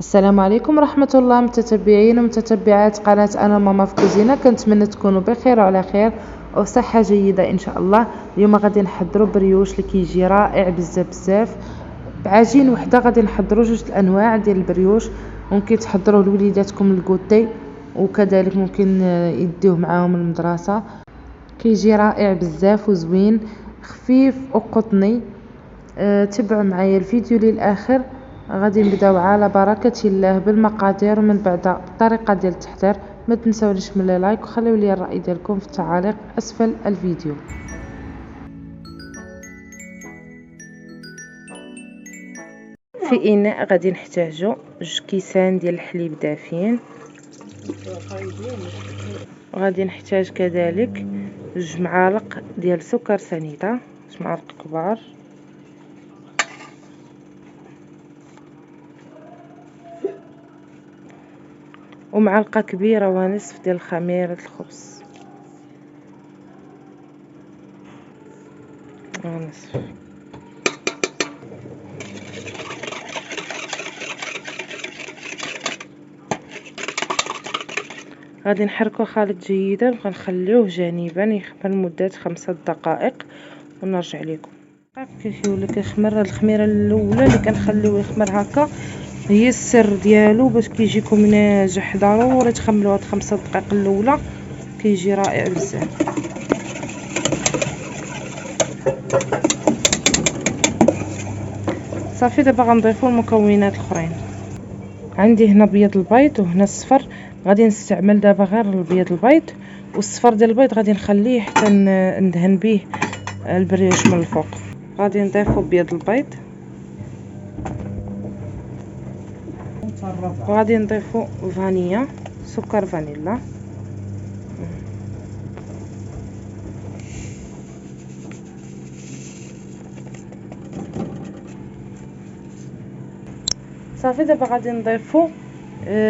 السلام عليكم ورحمة الله متتبعين ومتتبعات قناة أنا ماما في كوزينة. كنتمنى تكونوا بخير وعلى خير وصحة جيدة إن شاء الله. اليوم غادي نحضروا بريوش اللي كيجي رائع بزاف بعجين وحده. غادي نحضروا جوج الانواع ديال البريوش، ممكن تحضروه لوليداتكم الكوتي وكذلك ممكن يديوه معاهم المدرسة. كيجي رائع بزاف وزوين خفيف وقطني. تبعوا معايا الفيديو للاخر. غادي نبداو على بركه الله بالمقادير ومن بعد الطريقه ديال التحضير. ما تنساونيش من لايك وخليو لي الراي ديالكم في التعاليق اسفل الفيديو. في اناء غادي نحتاجو 2 كيسان ديال الحليب دافين، وغادي نحتاج كذلك 2 معالق ديال سكر سنيده، 2 معالق كبار، ومعلقه كبيره ونصف ديال خميره الخبز ونصف. غادي نحركو خليط جيدا وغنخليوه جانبا يخمر لمده 5 دقائق ونرجع لكم. كيولي كيخمر. هاد الخميره الاولى اللي كنخليوه يخمر هكا هي السر ديالو باش كيجيكم ناجح. ضروري تخملوه هاد 5 دقائق الاولى، كيجي رائع بزاف. صافي دابا غنضيفوا المكونات الاخرين. عندي هنا بيض البيض وهنا الصفر. غادي نستعمل دابا غير البيض البيض، والصفر ديال البيض غادي نخليه حتى ندهن به البريوش من الفوق. غادي نضيفوا بيض البيض وغادي نضيفوا فانيلا، سكر فانيلا، صافي. دابا غادي نضيفوا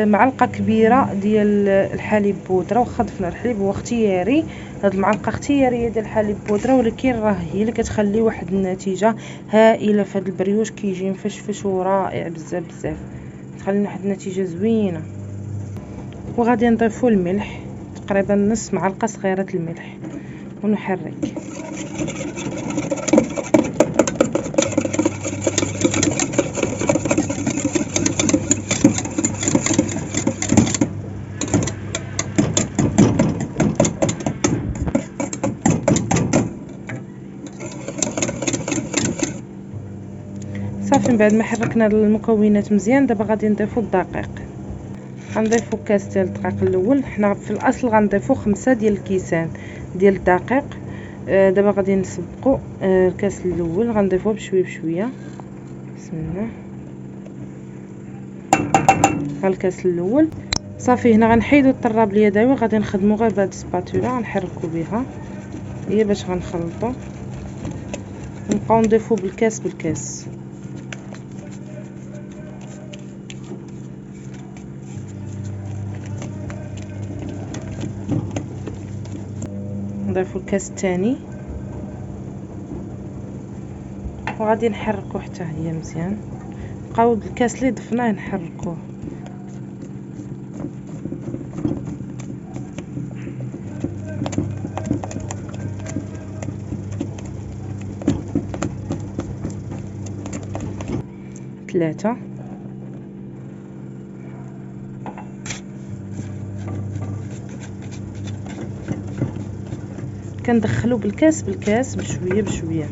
معلقه كبيره ديال الحليب بودره. واخا ضفنا الحليب هو اختياري، هاد المعلقه اختياريه ديال الحليب بودره، ولكن راه هي اللي كتخلي واحد النتيجه هائله في هاد البريوش. كيجي مفشفش ورائع بزاف، تخلي واحد النتيجه زوينه. وغادي نضيفوا الملح، تقريبا نص معلقه صغيره الملح، ونحرك. صافي من بعد ما حركنا المكونات مزيان، دابا غادي نضيفوا الدقيق. غنضيفوا كاس ديال الدقيق الاول. حنا في الاصل غنضيفوا 5 ديال الكيسان ديال الدقيق. دابا غادي نسبقوا الكاس الاول، غنضيفوه بشويه. بسم الله. ها الكاس الاول. صافي هنا غنحيدوا الطراب اليدوي، غادي نخدموا غير بهاد السباتولا، غنحركوا بها هي باش غنخلطوا، ونبقاو نضيفوا بالكاس. نضيفوا الكاس الثاني وغادي نحركوا حتى هي مزيان. بقاو الكاس اللي ضفناه نحركوه. ثلاثة. كندخلو بالكاس بشويه.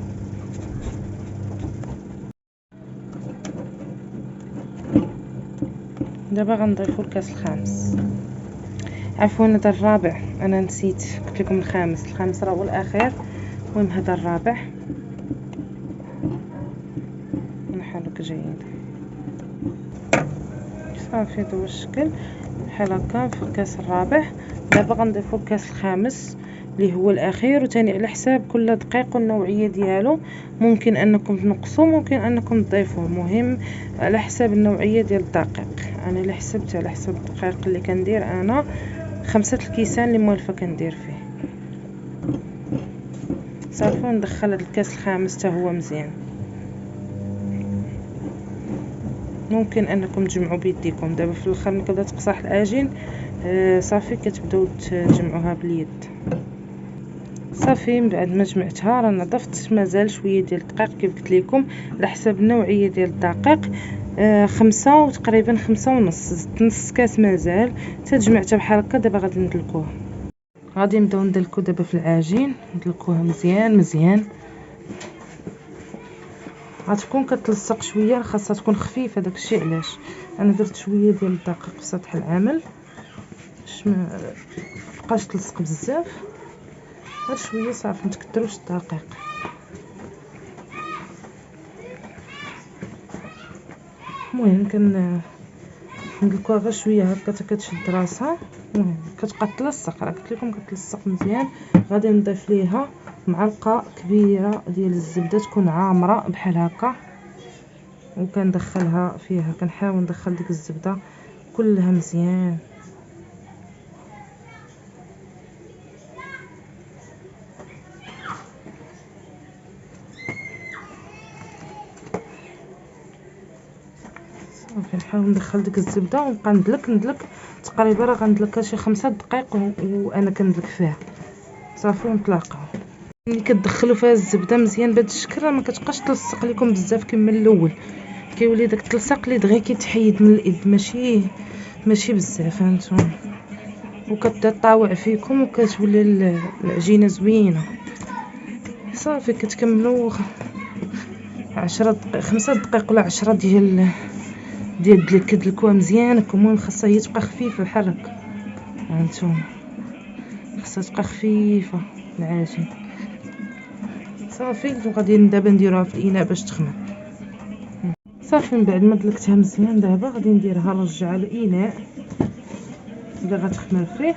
دابا غنضيفو الكاس الخامس. عفوا هذا الرابع، انا نسيت قلت لكم الخامس راه هو الاخير. المهم هذا الرابع. نحرك جيدا. صافي هذا هو الشكل بحال هكا في الكاس الرابع. دابا غنضيفو الكاس الخامس اللي هو الاخير، وثاني على حساب كل دقيق والنوعيه ديالو. ممكن انكم تنقصوا، ممكن انكم تضيفوا، المهم على حساب النوعيه ديال الدقيق. انا اللي حسبت على حساب الدقيق اللي كندير انا 5 الكيسان اللي موالفه كندير فيه. صافي ندخل هذا الكاس الخامس حتى هو مزيان. ممكن انكم تجمعوا بيديكم. دابا في الاخر ملي كتبدا تقصح العجين صافي كتبداو تجمعوها باليد. صافي من بعد ما جمعتها راه نضفت مازال شويه ديال الدقيق كيف قلت لكم على حسب النوعيه ديال الدقيق. 5 وتقريبا 5.5، زدت نص كاس مازال حتى جمعتها بحال هكا. دابا غادي ندلكوها، غادي نبداو ندلكو دابا في العجين، ندلكوها مزيان مزيان. غتكون كتلصق شويه، خاصها تكون خفيفه، داكشي علاش انا درت شويه ديال الدقيق في سطح العمل باش ما تبقاش تلصق بزاف، غير شويه صافي، ما تكثروش الدقيق. المهم ندلكوها غير شويه هكا حتى كتشد راسها. المهم كتبقى تلصق، راه قلت لكم كتلصق مزيان. غادي نضيف ليها معلقه كبيره ديال الزبده تكون عامره بحال هكا، وكندخلها فيها، كنحاول ندخل ديك الزبده كلها مزيان. صافي نحاول ندخل ديك الزبده ونبقى ندلك تقريبا راه غندلكها شي 5 دقائق وانا كندلك فيها. صافي ونطلقها. ملي كتدخلوا فيها الزبده مزيان بهذا الشكل راه ما كتبقاش تلصق لكم بزاف كما الاول، كيولي داك التلصيق اللي دغيا كيتحيد من الايد، ماشي بزاف هانتوما، وكتبدا طاوع فيكم وكتولي العجينه زوينه. صافي كتكملوا 10 دقائق 5 دقائق ولا 10 ديال الدلك، كدلكوها مزيان. المهم خاصها هي تبقى خفيفه بحال هكا، هانتوما خاصها تبقى خفيفه العجين. صافي وغادي دابا نديروها في الاناء باش تخمر. صافي من بعد ما دلكتها مزيان دابا غادي نديرها نرجعها للاناء اللي غتخمر فيه.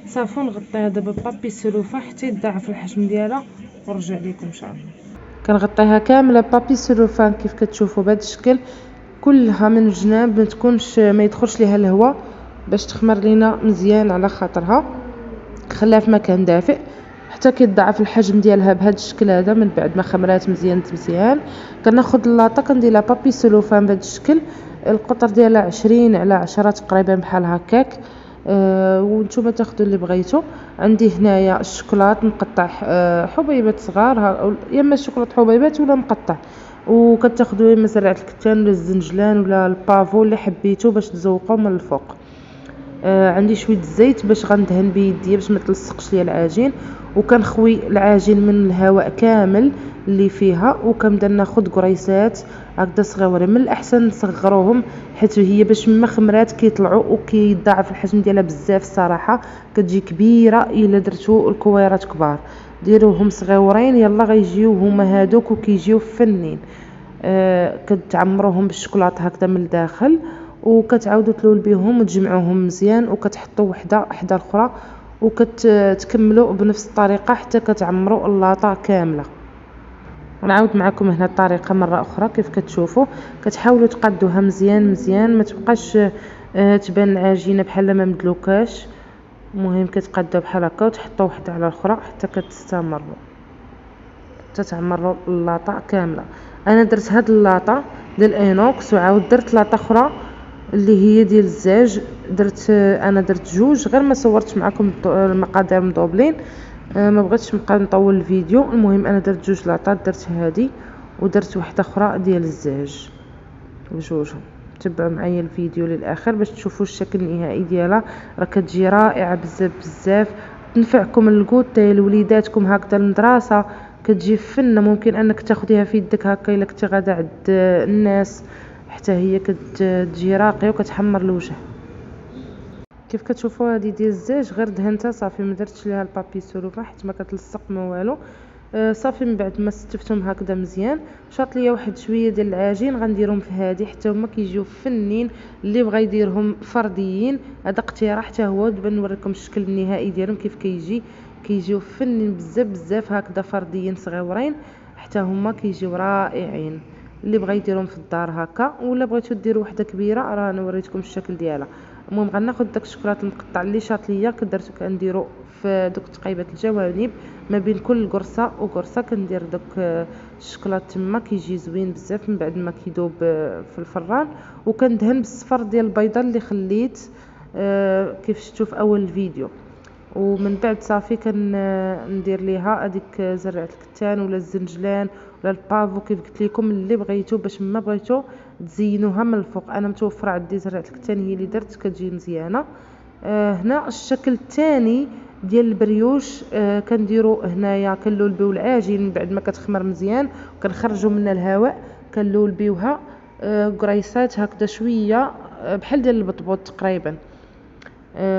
صافي نغطيها دابا بابي سيلوفان حتى يضاعف الحجم ديالها ونرجع لكم ان شاء الله. كنغطيها كامله بابي سيلوفان كيف كتشوفوا بهذا الشكل، كلها من الجناب ما يدخلش ليها الهواء باش تخمر لينا مزيان على خاطرها. خليها في مكان دافئ حتى كيتضاعف الحجم ديالها بهذا الشكل هذا. من بعد ما خمرات مزيان كناخذ اللاطه كندير لها بابي سيلوفان بهذا الشكل، القطر ديالها 20 على 10 تقريبا بحال هكاك. وانتم تاخذوا اللي بغيتو. عندي هنايا الشوكولات مقطع حبيبات صغار، يا اما الشوكولات حبيبات ولا مقطع، وكتاخذوا اما زرعه الكتان ولا الزنجلان ولا البافو اللي حبيتو باش تزوقوا من الفوق. عندي شويه الزيت باش غندهن بيدي باش ما تلصقش ليا العجين، وكنخوي العجين من الهواء كامل اللي فيها، وكنبدا ناخذ قريصات هكذا صغيورين. من الاحسن نصغروهم حيت هي باش ما خمرات كيطلعوا وكيضاعف الحجم ديالها بزاف. الصراحه كتجي كبيره الا درتو الكويرات كبار، ديروهم صغيورين يلا غيجيو هما هادوك وكيجيو فنين. كتعمروهم بالشوكولاته هكذا من الداخل، وكتعاودوا تلول بهم وتجمعوهم مزيان، وكتحطوا وحده حدا الاخرى، وكتكملوا بنفس الطريقه حتى كتعمروا اللاطه كامله. نعاود معكم هنا الطريقه مره اخرى كيف كتشوفوا. كتحاولوا تقادوها مزيان مزيان، ما تبقاش تبان العجينه بحال ما مدلوكاش. المهم كتقادوا بحال هكا وتحطوا وحده على الاخرى حتى كتستمروا تعمروا اللاطه كامله. انا درت هاد اللاطه ديال اينوكس، وعاود درت لاطه اخرى اللي هي ديال الزاج. انا درت جوج، غير ما صورتش معكم المقادير مدوبلين، ما بغيتش نبقى نطول الفيديو. المهم انا درت جوج لاطات، درت هذه ودرت واحده اخرى ديال الزاج بجوجهم. تبعوا معايا الفيديو للاخر باش تشوفوا الشكل النهائي ديالها، راه كتجي رائعه بزاف بزاف. تنفعكم للكوتي لوليداتكم هكذا المدرسه، كتجي فنه. ممكن انك تاخديها في يدك هكا الا كنتي غادا عند الناس، حتى هي كتجي راقيه وكتحمر الوجه. كيف كتشوفوا هذه ديال الزاج غير دهنتها صافي، ما درتش ليها البابي سولوفان حيت ما كتلصق ما والو. صافي من بعد ما ستفتهم هكذا مزيان، شاط ليا واحد شويه ديال العجين غنديرهم في هذه حتى هما كيجيو فنين. اللي بغى يديرهم فرديين هذا اقتراح حتى هو. دابا نوريكم الشكل النهائي ديالهم كيف كيجيو فنين بزاف بزاف هكذا فرديين صغيورين، حتى هما كيجيو رائعين. اللي بغى يديرهم في الدار هكا، ولا بغيتو ديروا وحده كبيره راه انا وريتكم الشكل ديالها. المهم غناخذ داك الشوكولاط المقطع اللي شاط ليا كدرتو كنديرو في دوك تقيبات الجوانب ما بين كل قرصه وقرصه، كندير دوك الشوكولاط تما كيجي زوين بزاف من بعد ما كيذوب في الفران. وكندهن بالصفر ديال البيضه اللي خليت كيف شفتوا في اول الفيديو. ومن بعد صافي ندير ليها هذيك زرعه الكتان ولا الزنجلان ولا البافو كيف قلت لكم اللي بغيتو، باش ما بغيتو تزينوها من الفوق. انا متوفره عندي زرعه الكتان هي اللي درت كتجي مزيانه. هنا الشكل الثاني ديال البريوش كنديرو هنايا كنلولبيو العجين من بعد ما كتخمر مزيان وكنخرجوا منها الهواء، كنلولبيوها قريصات هكذا شويه بحال ديال البطبوط تقريبا.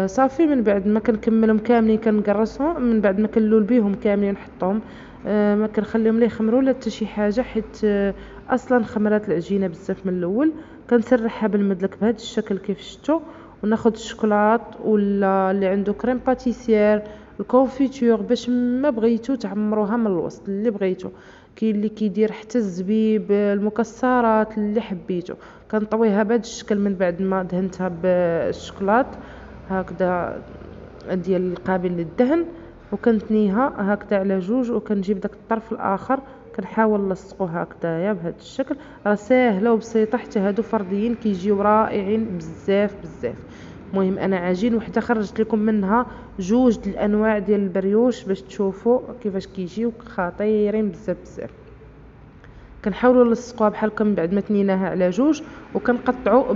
صافي من بعد ما كنكملهم كاملين كنقرصهم، من بعد ما كنلول بيهم كاملين نحطهم ما كنخليهم لا يخمروا لا حتى شي حاجه، حيت اصلا خمرات العجينه بزاف من الاول. كنسرحها بالمدلك بهذا الشكل كيف شفتوا، وناخذ الشوكولات ولا اللي عنده كريم باتيسير الكونفيتور باش ما بغيتو تعمروها من الوسط اللي بغيتو. كاين اللي كيدير حتى الزبيب المكسرات اللي حبيتو. كنطويها بهذا الشكل من بعد ما دهنتها بالشوكولات هكذا ديال القابل للدهن، وكنتنيها هكذا على جوج، وكنجيب داك الطرف الاخر كنحاول نلصقو هكذايا بهذا الشكل. راه ساهله وبسيطه، حتى هادو فرديين كيجيو رائعين بزاف بزاف. المهم انا عجين وحده خرجت لكم منها جوج الانواع ديال البريوش باش تشوفوا كيفاش كيجيو خطيرين بزاف بزاف. كنحاولوا نلصقوها بحال هكا من بعد ما تنيناها على جوج، وكنقطعوا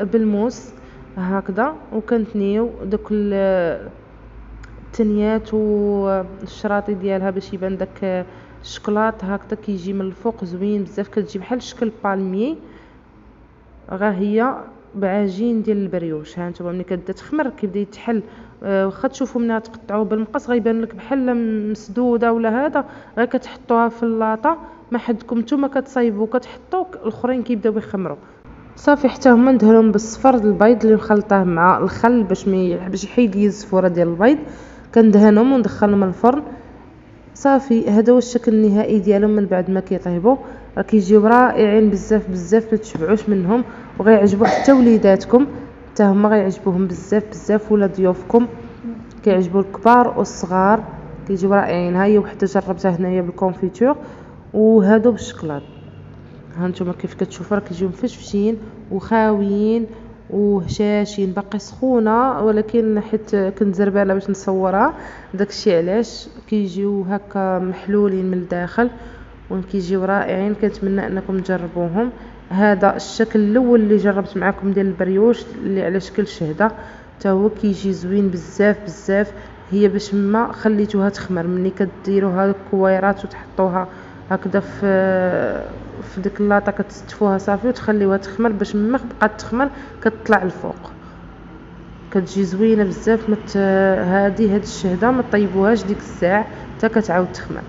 بالموس هكذا، وكنتنيو دوك التنيات والشراطي ديالها باش يبان داك الشوكولات هكذا كيجي من الفوق زوين بزاف، كتجي بحال شكل بالمي. غا هي بعجين ديال البريوش. ها نتوما ملي كتبدا تخمر كيبدا يتحل، واخا تشوفوا منها تقطعوه بالمقص غيبان لك بحال مسدوده ولا هذا، غير كتحطوها في اللاطه ما حدكم نتوما كتصايبوا كتحطوا الاخرين كيبداو يخمروا. صافي حتى هما ندهنهم بالصفر البيض اللي مخلطاه مع الخل باش يحيد لي الزفوره ديال البيض. كندهنهم وندخلهم الفرن. صافي هذا هو الشكل النهائي ديالهم من بعد ما كيطيبوا. راه كيجيو رائعين بزاف بزاف، ما تشبعوش منهم وغيعجبوا حتى وليداتكم، حتى هما غيعجبوهم بزاف بزاف، ولا ضيوفكم كيعجبوا الكبار والصغار كيجيو رائعين. ها هي وحده جربتها هنايا بالكونفيتور وهادو بالشكلاط. هانتوما كيف كتشوفوا راه كيجيو مفشفشين وخاويين وهشاشين باقي سخونه، ولكن حيت كنت زربانه باش نصورها داكشي علاش كيجيو هكا محلولين من الداخل وكيجيو رائعين. كنتمنى انكم تجربوهم. هذا الشكل الاول اللي جربت معكم ديال البريوش اللي على شكل شهده، حتى هو كيجي زوين بزاف بزاف. هي باش ما خليتوها تخمر، ملي كديروها الكويرات وتحطوها هكذا في ديك اللاطه كتستفوها صافي وتخليوها تخمر، باش ما بقات تخمر كتطلع الفوق كتجي زوينه بزاف. هاد الشهده ما طيبوهاش ديك الساعه حتى كتعاود تخمر.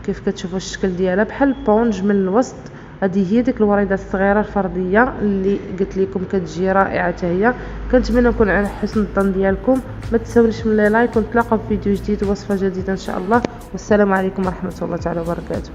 كيف كتشوفوا الشكل ديالها بحال البونج من الوسط. هذه هي ديك الوريده الصغيره الفرديه اللي قلت لكم كتجي رائعه حتى هي. كنتمنى نكون على حسن الظن ديالكم. ما تنساونيش من لايك، ونتلاقاو في فيديو جديد ووصفه جديده ان شاء الله. والسلام عليكم ورحمه الله تعالى وبركاته.